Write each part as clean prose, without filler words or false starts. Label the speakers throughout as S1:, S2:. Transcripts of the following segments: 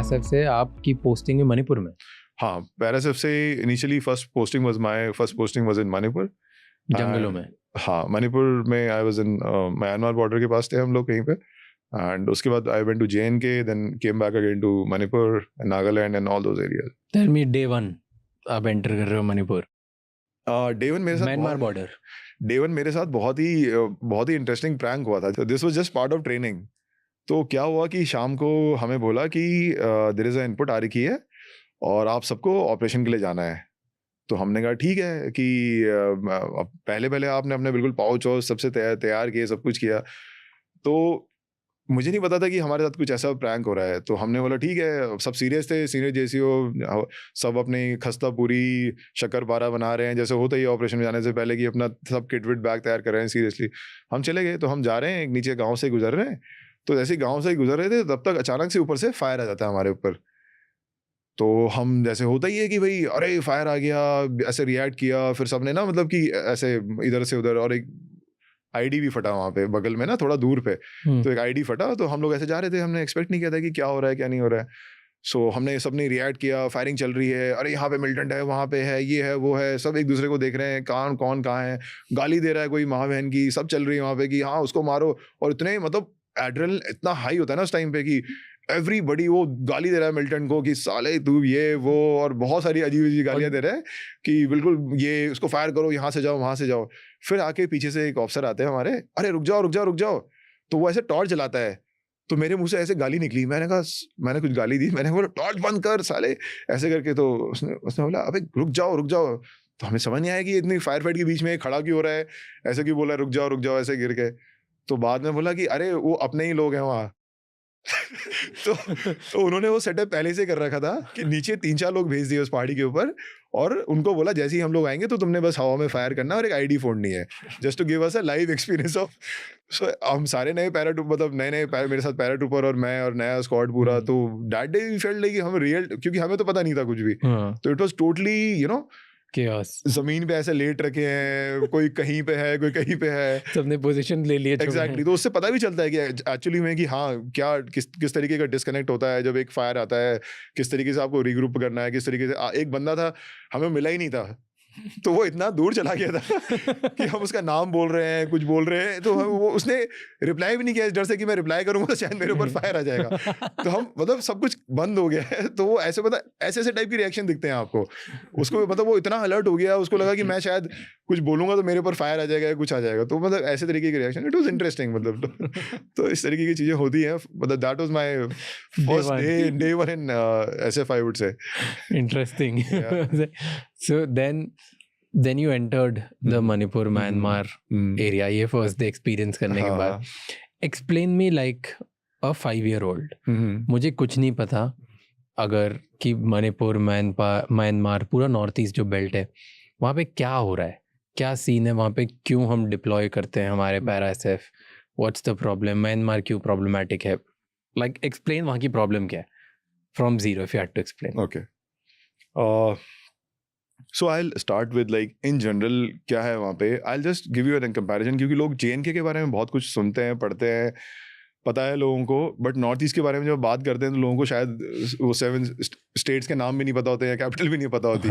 S1: पैरासेफ से आपकी पोस्टिंग है मणिपुर में?
S2: हाँ, पैरासेफ से initially first posting was in Manipur.
S1: जंगलों में?
S2: हाँ, मणिपुर में I was in Myanmar border के पास थे हम लोग कहीं पे, एंड उसके बाद I went to JNK, then came back again to Manipur, Nagaland and all those areas.
S1: Tell me day 1 आप एंटर कर रहे हो मणिपुर,
S2: डे वन मेरे साथ
S1: म्यांमार बॉर्डर।
S2: डे वन मेरे साथ बहुत ही इंटरेस्टिंग प्रैंक हुआ था। This was just part of training. तो क्या हुआ कि शाम को हमें बोला कि देयर इज अ इनपुट आ रही है और आप सबको ऑपरेशन के लिए जाना है। तो हमने कहा ठीक है कि पहले आपने अपने बिल्कुल पाउच और सबसे तैयार किए, सब कुछ किया। तो मुझे नहीं पता था कि हमारे साथ कुछ ऐसा प्रैंक हो रहा है। तो हमने बोला ठीक है, सब सीरियस थे, सीनियर JCO सब अपनी खस्ता पूरी शक्करपारा बना रहे हैं जैसे होता ही ऑपरेशन में जाने से पहले, कि अपना सब किट विट बैग तैयार कर रहे हैं सीरियसली। हम चले गए, तो हम जा रहे हैं, नीचे गाँव से गुजर रहे हैं। तो जैसे गाँव से गुजर रहे थे तब तक अचानक से ऊपर से फायर आ जाता है हमारे ऊपर। तो हम जैसे होता ही है कि भाई अरे फायर आ गया, ऐसे रिएक्ट किया। फिर सबने ना मतलब कि ऐसे इधर से उधर, और एक ID भी फटा वहाँ पे बगल में ना थोड़ा दूर पे। तो एक ID फटा। तो हम लोग ऐसे जा रहे थे, हमने एक्सपेक्ट नहीं किया था कि क्या हो रहा है क्या नहीं हो रहा है। सो हमने सबने रिएक्ट किया, फायरिंग चल रही है, अरे यहाँ पे मिलिटेंट है, वहाँ पे है, ये है वो है, सब एक दूसरे को देख रहे हैं, कौन कहाँ है, गाली दे रहा है कोई माँ बहन की, सब चल रही है वहाँ पे कि हाँ उसको मारो। और इतने मतलब एड्रेनलिन इतना हाई होता है ना उस टाइम पे कि एवरीबडी वो गाली दे रहा है मिलिटेंट को कि साले तू ये वो, और बहुत सारी अजीब गालियां दे रहे हैं कि बिल्कुल ये उसको फायर करो, यहाँ से जाओ वहां से जाओ। फिर आके पीछे से एक ऑफिसर आते हैं हमारे, अरे रुक जाओ। तो वो ऐसे टॉर्च जलाता है। तो मेरे मुंह से ऐसे गाली निकली। मैंने कहा, मैंने कुछ गाली दी, मैंने बोला टॉर्च बंद कर साले, ऐसे करके। तो उसने बोला अबे रुक जाओ। तो हमें समझ नहीं आया कि इतनी फायर फाइट के बीच में खड़ा क्यों हो रहा है, ऐसे क्यों बोला रुक जाओ ऐसे गिर के। तो बाद में बोला कि अरे वो अपने ही लोग हैं वहाँ। तो उन्होंने वो सेटअप पहले से कर रखा था कि नीचे 3-4 लोग भेज दिए उस पहाड़ी के ऊपर, और उनको बोला जैसे ही हम लोग आएंगे तो तुमने बस हवा में फायर करना और एक ID फोड़नी है, just to give us a live experience of. So हम सारे नए पैराट्रूपर, मतलब नए मेरे साथ पैराट्रूपर और मैं और नया स्क्वाड पूरा। तो that day we felt like हम रियल, क्योंकि हमें तो पता नहीं था कुछ भी। तो इट वाज टोटली
S1: chaos।
S2: जमीन पे ऐसे लेट रखे हैं, कोई कहीं पे है, कोई कहीं पे है,
S1: सबने पोजीशन ले लिया।
S2: एग्जैक्टली। तो उससे पता भी चलता है कि एक्चुअली में कि हाँ क्या किस तरीके का डिस्कनेक्ट होता है जब एक फायर आता है, किस तरीके से आपको रीग्रुप करना है, किस तरीके से। एक बंदा था हमें मिला ही नहीं था, तो वो इतना दूर चला गया था कि हम उसका नाम बोल रहे हैं, कुछ बोल रहे हैं, तो वो उसने रिप्लाई भी नहीं किया, इस डर से कि मैं रिप्लाई करूंगा तो शायद मेरे ऊपर फायर आ जाएगा। तो हम मतलब सब कुछ बंद हो गया है। तो वो ऐसे ऐसे टाइप की रिएक्शन दिखते हैं आपको। उसको मतलब वो इतना अलर्ट हो गया, उसको लगा कि मैं शायद कुछ बोलूंगा तो मेरे ऊपर फायर आ जाएगा या कुछ आ जाएगा। तो मतलब ऐसे तरीके की रिएक्शन, इट वाज इंटरेस्टिंग मतलब। तो इस तरीके की चीजें होती हैं। मतलब that was my first day one in SF, I would say.
S1: Interesting. So then you entered the Manipur Myanmar area, ये फर्स्ट डे एक्सपीरियंस करने के बाद। एक्सप्लेन मी लाइक अ 5-year-old। मुझे कुछ नहीं पता अगर कि मणिपुर म्यांमार पूरा नॉर्थ ईस्ट जो बेल्ट है वहाँ पे क्या हो रहा है, क्या सीन है वहाँ पे, क्यों हम डिप्लॉय करते हैं हमारे para SF, what's the problem, Myanmar क्यों प्रॉब्लमैटिक है, लाइक एक्सप्लेन वहाँ की प्रॉब्लम क्या है from zero if you had to explain.
S2: Okay, so I'll start with like in general क्या है वहाँ पे। I'll just give you an comparison, क्योंकि लोग JNK के बारे में बहुत कुछ सुनते हैं, पढ़ते हैं, पता है लोगों को, बट नॉर्थ ईस्ट के बारे में जब बात करते हैं तो लोगों को शायद वो 7 स्टेट्स के नाम भी नहीं पता होते हैं, कैपिटल भी नहीं पता होती।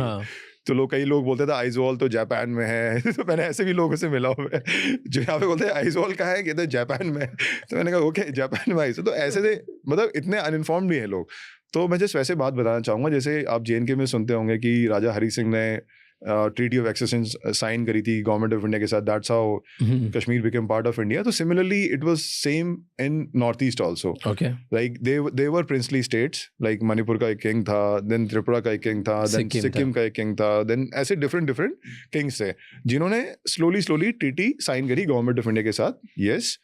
S2: तो कई लोग बोलते थे आइजोल तो जापान में है। तो मैंने ऐसे भी लोगों से मिला हुआ है जो यहाँ पे बोलते हैं आइजोल कहाँ है, कहते हैं जापान में। तो मैंने कहा ओके जापान में आइजोल। तो ऐसे थे, मतलब इतने अनइन्फॉर्म्ड भी हैं लोग। तो मैं जस्ट वैसे बात बताना चाहूँगा, जैसे आप JNK में सुनते होंगे कि राजा हरी सिंह ने ट्रीटी ऑफ एक्सेशन साइन करी थी गवर्नमेंट ऑफ इंडिया के साथ, that's how Kashmir became part of India. तो similarly it was same in north east also. Like they were princely states, like Manipur का एक किंग था, देन त्रिपुरा का एक किंग था, देन सिक्किम का एक किंग था, देन ऐसे डिफरेंट किंग्स थे जिन्होंने स्लोली ट्रीटी साइन करी गवर्नमेंट ऑफ इंडिया के साथ। Yes,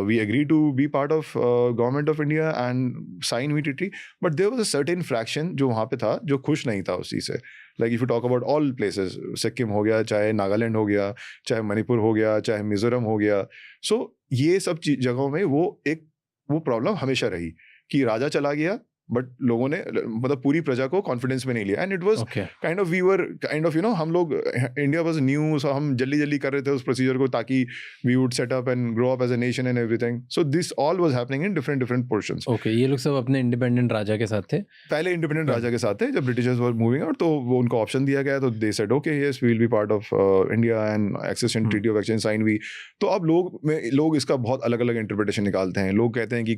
S2: we agreed to be part of government of India and sign we treaty, but there was a certain fraction जो वहाँ पे था जो खुश नहीं था उस चीज़ से। Like if you talk about all places, Sikkim हो गया, चाहे नागालैंड हो गया, चाहे मणिपुर हो गया, चाहे मिजोरम हो गया, so ये सब जगहों में वो प्रॉब्लम हमेशा रही कि राजा चला गया, बट लोगों ने मतलब पूरी प्रजा को कॉन्फिडेंस में नहीं लिया, and it was
S1: Okay.
S2: Kind of we were kind of हम लोग, इंडिया वाज न्यू, सो हम जल्दी कर रहे थे उस प्रोसीजर को ताकि we would set up and grow up as a nation and everything. So this all was happening in different portions.
S1: Okay, ये लोग सब अपने इंडिपेंडेंट राजा के साथ थे.
S2: पहले इंडिपेंडेंट राजा के साथ थे, जब ब्रिटिशर्स वर मूविंग आउट तो वो उनको ऑप्शन दिया गया, तो they said okay yes we will be part of India and accession treaty of exchange sign we. तो अब लोग इसका बहुत अलग अलग इंटरप्रिटेशन निकालते हैं. लोग कहते हैं कि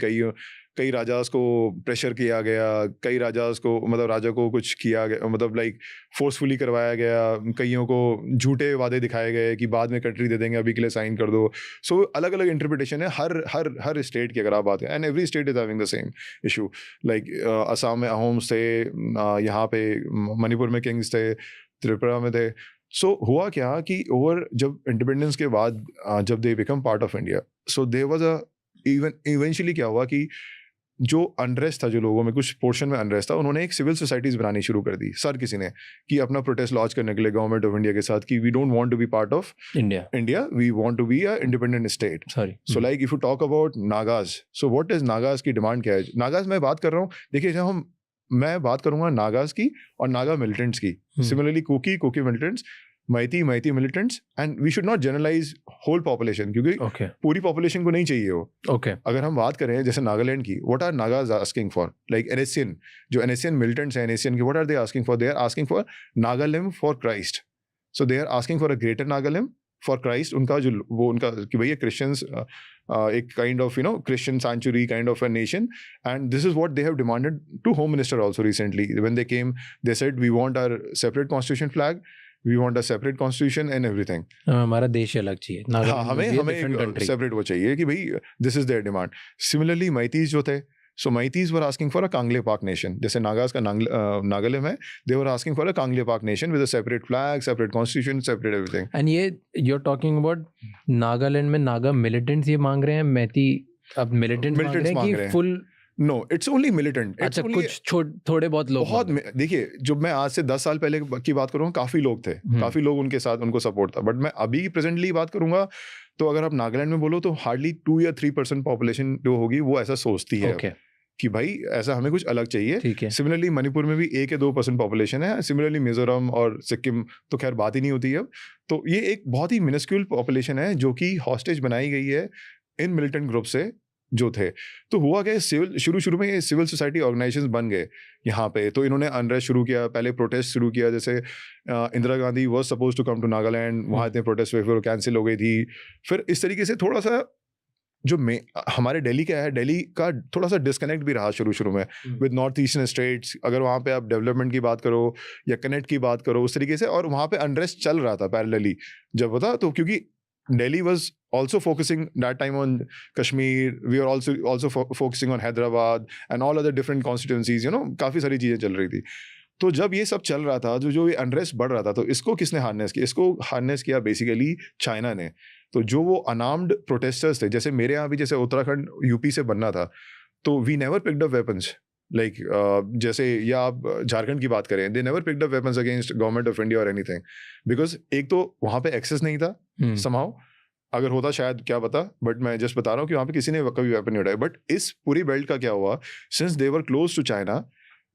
S2: कई राजास को प्रेशर किया गया, कई राजास को मतलब राजा को कुछ किया गया, मतलब लाइक फोर्सफुली करवाया गया, कईयों को झूठे वादे दिखाए गए कि बाद में कंट्री दे देंगे, अभी के लिए साइन कर दो. सो अलग अलग इंटरप्रिटेशन है हर स्टेट की, अगर आप बात करें, and every state is having the same issue. Like Assam में अहोम्स थे, यहाँ पे मणिपुर में किंग्स थे, त्रिपुरा में थे. सो हुआ क्या कि ओवर जब इंडिपेंडेंस के बाद जब they become part of India, so there was a eventually क्या हुआ कि जो अनरेस्ट था, जो लोगों में कुछ पोर्शन में अनरेस्ट था, उन्होंने एक सिविल सोसाइटीज बनानी शुरू कर दी सर किसी ने, कि अपना प्रोटेस्ट लॉन्च करने के लिए गवर्नमेंट ऑफ इंडिया के साथ कि we don't want to be part of India, we want to be a independent state. So like if you talk about Nagas, so what is Nagas की डिमांड क्या है? नागाज मैं बात कर रहा हूँ, देखिए जब मैं बात करूंगा नागाज की और नागा मिलिटेंट्स की, similarly Kuki militants, Meitei militants, and we should not generalize whole population, क्योंकि पूरी पॉपुलेशन को नहीं चाहिए वो. अगर हम बात करें जैसे नागालैंड की, what are Nagas asking for? Like NSCN, जो एनएससीएन मिलिटेंट्स हैं एनएससीएन के, what are they asking for? They are asking for Nagalim for Christ. So they are asking for a greater Nagalim for Christ. उनका जो वो उनका कि भैया क्रिश्चियंस, एक kind of Christian sanctuary kind of a nation, and this is what they have demanded to home minister also recently. When they came they said we want our separate constitution flag, we want a separate constitution and everything.
S1: हमारा देश अलग चाहिए,
S2: हमें separate वो चाहिए कि भाई this is their demand. Similarly मैतीज जो थे, so मैतीज were asking for a Kangle Park nation. जैसे नागाज का नागालैंड है, they were asking for a Kangle Park nation with a separate flag, separate constitution, separate everything.
S1: And ये you're talking about नागालैंड में Naga militants ये मांग रहे हैं, मैती अब मिलिटेंट्स मांग रहे हैं कि full?
S2: No, it's only militant.
S1: अच्छा, कुछ थोड़े बहुत लोग,
S2: बहुत. देखिए जब मैं आज से 10 साल पहले की बात करूँगा, काफी लोग थे, काफी लोग उनके साथ उनको सपोर्ट था. बट मैं अभी प्रेजेंटली बात करूंगा तो अगर आप नागालैंड में बोलो तो हार्डली 2 या 3% पॉपुलेशन जो होगी वो ऐसा सोचती है कि भाई ऐसा हमें कुछ अलग चाहिए. सिमिलरली मणिपुर में भी 1 या 2% पॉपुलेशन है. सिमिलरली मिजोरम और सिक्किम तो खैर बात ही नहीं होती है अब. तो ये एक बहुत ही मिनिस्क्यूल पॉपुलेशन है जो कि हॉस्टेज बनाई गई है इन मिलिटेंट ग्रुप से जो थे. तो हुआ क्या, शुरू में ये सिविल सोसाइटी ऑर्गेनाइजेशंस बन गए यहाँ पे. तो इन्होंने अनरेस्ट शुरू किया, पहले प्रोटेस्ट शुरू किया. जैसे Indira Gandhi was suppose to come to Nagaland, वहाँ इतने प्रोटेस्ट हुए, फिर वो कैंसिल हो गई थी. फिर इस तरीके से थोड़ा सा जो हमारे दिल्ली का है, दिल्ली का थोड़ा सा डिस्कनेक्ट भी रहा शुरू में विद नॉर्थ ईस्टर्न स्टेट्स. अगर वहाँ पे आप डेवलपमेंट की बात करो या कनेक्ट की बात करो उस तरीके से, और वहाँ पे अनरेस्ट चल रहा था पैरेलली जब होता. तो क्योंकि Delhi was also focusing that time on Kashmir. We were also focusing on Hyderabad and all other different constituencies. काफी सारी चीजें चल रही थी. तो जब ये सब चल रहा था, जो ये अनरेस्ट बढ़ रहा था, तो इसको किसने हार्नेस किया? इसको हार्नेस किया बेसिकली चाइना ने. तो जो वो अनार्म्ड प्रोटेस्टर्स थे, जैसे मेरे यहाँ भी जैसे उत्तराखंड यूपी से बनना था, तो we never picked up weapons. Like जैसे या आप झारखंड की बात करें, they never picked up weapons against government of India और एनीथिंग, बिकॉज एक तो वहाँ पे एक्सेस नहीं था somehow. अगर होता शायद क्या पता, बट मैं जस्ट बता रहा हूँ कि वहाँ पे किसी ने कभी वेपन नहीं उठाया. बट इस पूरी बेल्ट का क्या हुआ, since they were close to China,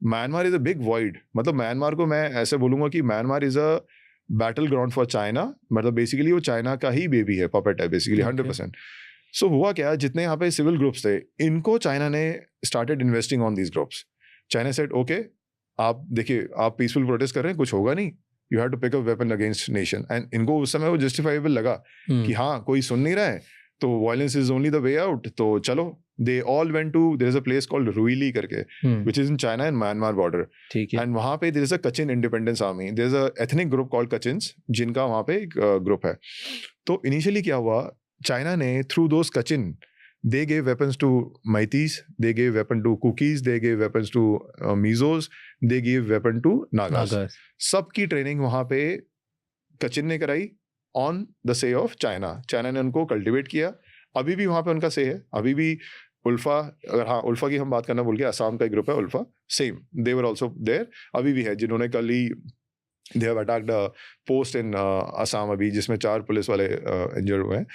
S2: Myanmar is a big void. मतलब म्यांमार को मैं ऐसे बोलूंगा कि Myanmar is a battle ground for China. मतलब बेसिकली वो चाइना का ही बेबी है, पपेट है बेसिकली 100%. सो हुआ क्या, जितने यहाँ पे सिविल ग्रुप्स थे, इनको चाइना ने started investing on these groups. China said okay, आप देखिए आप पीसफुल प्रोटेस्ट कर रहे हैं, कुछ होगा नहीं, you have to pick up weapon against nation. And इनको उस समय वो जस्टिफाइबल लगा कि हाँ कोई सुन नहीं रहा है, तो violence is only the way out, तो चलो. They all went to, there is a place called Ruili करके, which is in China and Myanmar border. And वहाँ पे there is a Kachin Independence Army, there is a ethnic group called Kachins, जिनका वहाँ पे एक group है. तो initially क्या हुआ, चाइना ने through those Kochin, they gave weapons to Maitis, they gave weapon to Kukis, they gave weapons to Mizos, they gave weapon to Nagas. सबकी ट्रेनिंग वहाँ पे कचिन ने कराई ऑन द से ऑफ चाइना. चाइना ने उनको कल्टिवेट किया. अभी भी वहाँ पे उनका से है, अभी भी उल्फा, अगर हाँ उल्फा की हम बात करना भूल गए, असम का एक ग्रुप है ULFA, same they were also there, अभी भी है, जिन्होंने कल ही they have attacked a post in Assam अभी, जिसमें 4 पुलिस वाले इंजर्ड हुए हैं.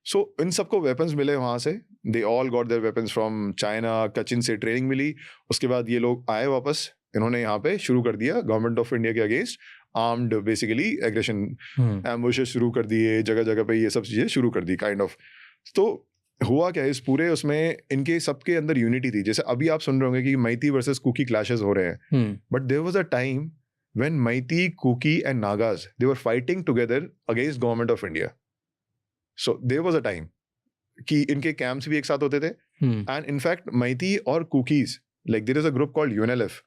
S2: सो इन सबको वेपन्स मिले वहाँ से, they all got their weapons from China, Kachin से ट्रेनिंग मिली। उसके बाद ये लोग आए वापस, इन्होंने यहाँ पे शुरू कर दिया गवर्नमेंट ऑफ इंडिया के अगेंस्ट आर्म्ड बेसिकली एग्रेशन, एम्बुशेस शुरू कर दिए जगह जगह पे, ये सब चीज़ें शुरू कर दी काइंड ऑफ। तो हुआ क्या इस पूरे उसमें, इनके सबके अंदर यूनिटी थी। जैसे अभी आप सुन रहे होंगे कि मैती वर्सेस कुकी क्लैशेस हो रहे हैं, but there was a time when Meitei, Kuki and Nagas they were fighting together against government of India. So there was a time कि इनके कैंप्स भी एक साथ होते थे, एंड इनफैक्ट मैती और Kukis, like there is a group called UNLF,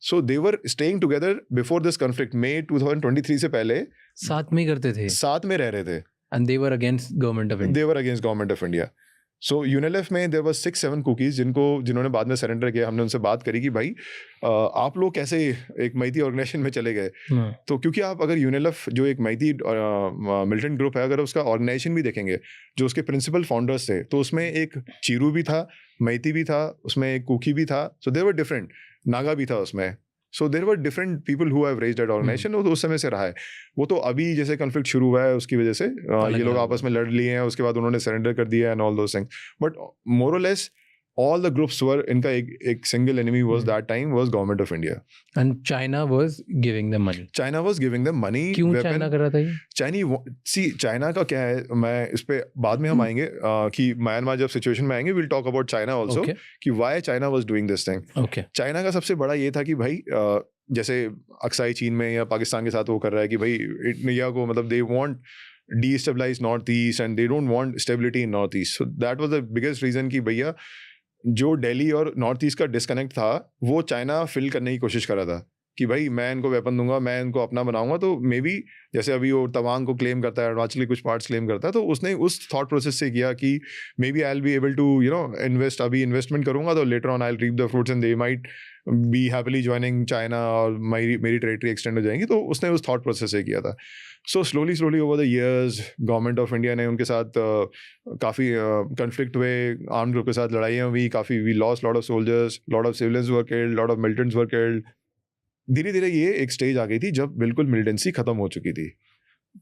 S2: so they were staying together before this conflict. May 2023 से पहले
S1: साथ में करते थे,
S2: साथ में रह रहे थे,
S1: and they were against government of India.
S2: They were against government of India. So UNLF में there was 6-7 कुकीज जिन्होंने बाद में सरेंडर किया। हमने उनसे बात करी कि भाई आप लोग कैसे एक मैती ऑर्गेनाइजेशन में चले गए। तो क्योंकि आप अगर UNLF जो एक मैती मिलिटेंट ग्रुप है, अगर उसका ऑर्गेनाइजेशन भी देखेंगे, जो उसके प्रिंसिपल फाउंडर्स थे, तो उसमें एक चीरू भी था, मैती भी था, उसमें एक कुकी भी था, so there were different, Naga भी था उसमें। So there were different people who have raised that organization. वो तो उस समय से रहा है। वो तो अभी जैसे कॉन्फ्लिक्ट शुरू हुआ है उसकी वजह से ये लोग आपस में लड़ लिए हैं, उसके बाद उन्होंने सरेंडर कर दिया and all those things, but more और less all the groups were, इनका एक single enemy was that time was government of India.
S1: And China was giving them money.
S2: China was giving them money.
S1: क्यों China कर रहा था ये?
S2: China का क्या है, मैं इस पे बाद में हम आएंगे कि म्यांमार जब सिचुएशन में आएंगे, we'll talk about China also, कि why China was doing this thing.
S1: Okay.
S2: China का सबसे बड़ा ये था कि भाई जैसे अक्साई चीन में या पाकिस्तान के साथ वो कर रहा है कि भाई इंडिया को, मतलब they want destabilize north east and they don't want stability in north east. So that was the biggest reason कि भैया जो दिल्ली और नॉर्थ ईस्ट का डिस्कनेक्ट था वो चाइना फिल करने की कोशिश कर रहा था कि भाई मैं इनको वेपन दूंगा, मैं इनको अपना बनाऊंगा। तो मे बी जैसे अभी वो तवांग को क्लेम करता है, अरुणाचल के कुछ पार्ट्स क्लेम करता है, तो उसने उस थॉट प्रोसेस से किया कि may be I will be able to invest, अभी इन्वेस्टमेंट करूंगा तो later on I will reap the fruits and they might be happily joining China और मेरी टेरिटरी एक्सटेंड हो जाएंगी। तो उसने उस थॉट प्रोसेस से किया था। So slowly over the years government of India ने उनके साथ काफ़ी कन्फ्लिक्ट हुए, आर्म्ड ग्रुप के साथ लड़ाइयाँ हुई काफ़ी, we lost lot of soldiers, lot of civilians were killed, lot of militants were killed. धीरे धीरे ये एक स्टेज आ गई थी जब बिल्कुल मिलिटेंसी खत्म हो चुकी थी।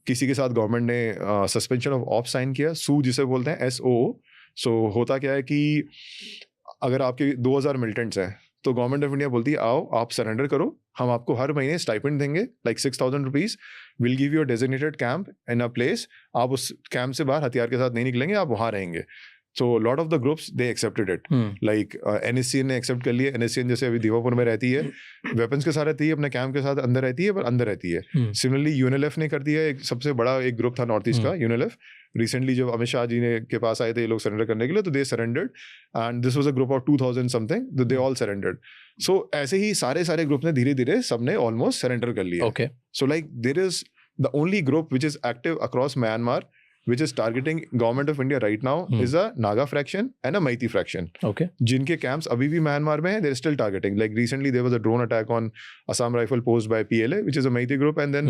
S2: किसी के साथ गवर्नमेंट ने सस्पेंशन ऑफ ऑफ साइन किया, सू जिसे बोलते हैं, SOO। सो होता क्या है कि अगर आपके 2000 मिलिटेंट्स हैं तो गवर्नमेंट ऑफ इंडिया बोलती है आओ आप सरेंडर करो, हम आपको हर महीने स्टाइपेंड देंगे like 6000 rupees, will give you a designated camp in a place, आप उस कैंप से बाहर हथियार के साथ नहीं निकलेंगे, आप वहाँ रहेंगे। So a lot of the groups they accepted it. Like NSCN ने accept कर लिया। NSCN जैसे अभी दीवापुर में रहती है, weapons के साथ रहती है, अपने कैंप के साथ अंदर रहती है, पर अंदर रहती है। Similarly UNLF ने कर दिया, एक सबसे बड़ा एक ग्रुप था नॉर्थ ईस्ट का UNLF। रिसेंटली जब अमित शाह जी ने के पास आए थे ये लोग सरेंडर करने के लिए, तो they surrendered and this was a group of 2000 something, they all surrendered. So ऐसे ही सारे ग्रुप ने धीरे धीरे सबने ऑलमोस्ट सरेंडर कर लिया।
S1: Okay.
S2: So like there is the only group which is active across Myanmar which is targeting government of India right now is a Naga fraction and a Meitei fraction.
S1: Okay.
S2: जिनके camps अभी भी Myanmar में हैं, they're still targeting. Like recently there was a drone attack on Assam Rifle Post by PLA, which is a Meitei group, and then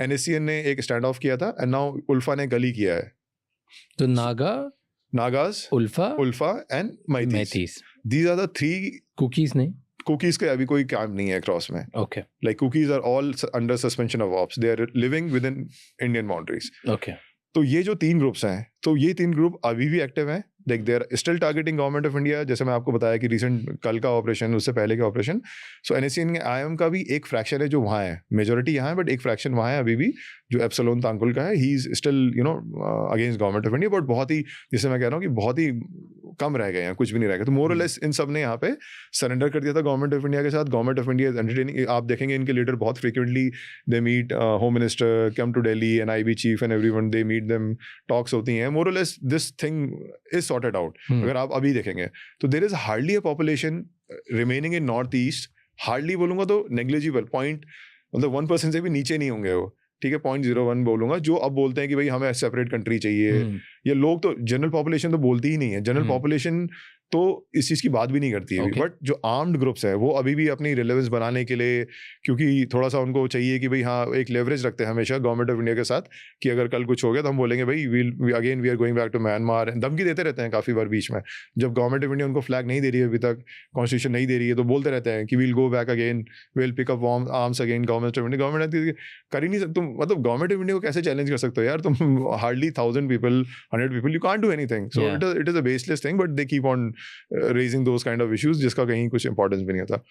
S2: NSCN ने एक stand off किया था, and now ULFA ने गली किया है।
S1: तो Nagas,
S2: ULFA and Meiteis. These are the three.
S1: Cookies नहीं?
S2: Cookies के अभी कोई काम नहीं है क्रॉस में।
S1: Okay.
S2: Like cookies are all under suspension of ops. They are living within Indian boundaries.
S1: Okay.
S2: तो ये जो 3 ग्रुप्स हैं, तो ये 3 ग्रुप अभी भी एक्टिव हैं। Like they are still targeting government of India. जैसे मैं आपको बताया कि रिसेंट कल का ऑपरेशन, उससे पहले का ऑपरेशन, सो NSCN IM का भी एक फ्रैक्शन है जो वहाँ है, मेजोरिटी यहाँ है बट एक फ्रैक्शन वहाँ है अभी भी, जो एप्सिलॉन तांकुल का है। He is still against government of India, but बहुत ही, जैसे मैं कह रहा हूँ कि बहुत ही कम रह गए हैं, कुछ भी नहीं रह गया। तो मोर और लेस इन सब ने यहाँ पे सरेंडर कर दिया था गवर्नमेंट ऑफ इंडिया के साथ। Government of India is entertaining. आप देखेंगे इनके लीडर बहुत frequently they meet home minister, come to Delhi, and IB chief and everyone, they meet them, talks होती हैं। मोर और less this thing is sorted out. अगर आप अभी देखेंगे तो there is hardly a population remaining in north east. Hardly बोलूंगा तो नेग्लिजिबल, पॉइंट मतलब 1% से भी नीचे नहीं होंगे वो, ठीक है, 0.01 बोलूंगा, जो अब बोलते हैं कि भाई हमें सेपरेट कंट्री चाहिए। ये लोग तो जनरल पॉपुलेशन तो बोलती ही नहीं है। जनरल पॉपुलेशन तो इस चीज़ की बात भी नहीं करती है।
S1: Okay.
S2: बट जो आर्म्ड ग्रुप्स है वो अभी भी अपनी रिलेवेंस बनाने के लिए, क्योंकि थोड़ा सा उनको चाहिए कि भाई हाँ एक लेवरेज रखते हैं हमेशा गवर्नमेंट ऑफ इंडिया के साथ कि अगर कल कुछ हो गया तो हम बोलेंगे भाई we are going back to Myanmar. धमकी देते रहते हैं काफ़ी बार बीच में, जब गवर्नमेंट ऑफ इंडिया उनको फ्लैग नहीं दे रही है अभी तक, कॉन्स्टिट्यूशन नहीं दे रही है, तो बोलते रहते हैं कि we'll go back again, will pick up arms again. Government of India कर ही नहीं सकते तुम, मतलब गवर्नमेंट ऑफ इंडिया को कैसे चैलेंज कर सकते हो यार तुम? Hardly 1000 people, 100 people, you can't do anything. So it is a baseless thing, but they keep on raising those kind of issues जिसका कहीं कुछ इंपॉर्टेंस भी नहीं होता।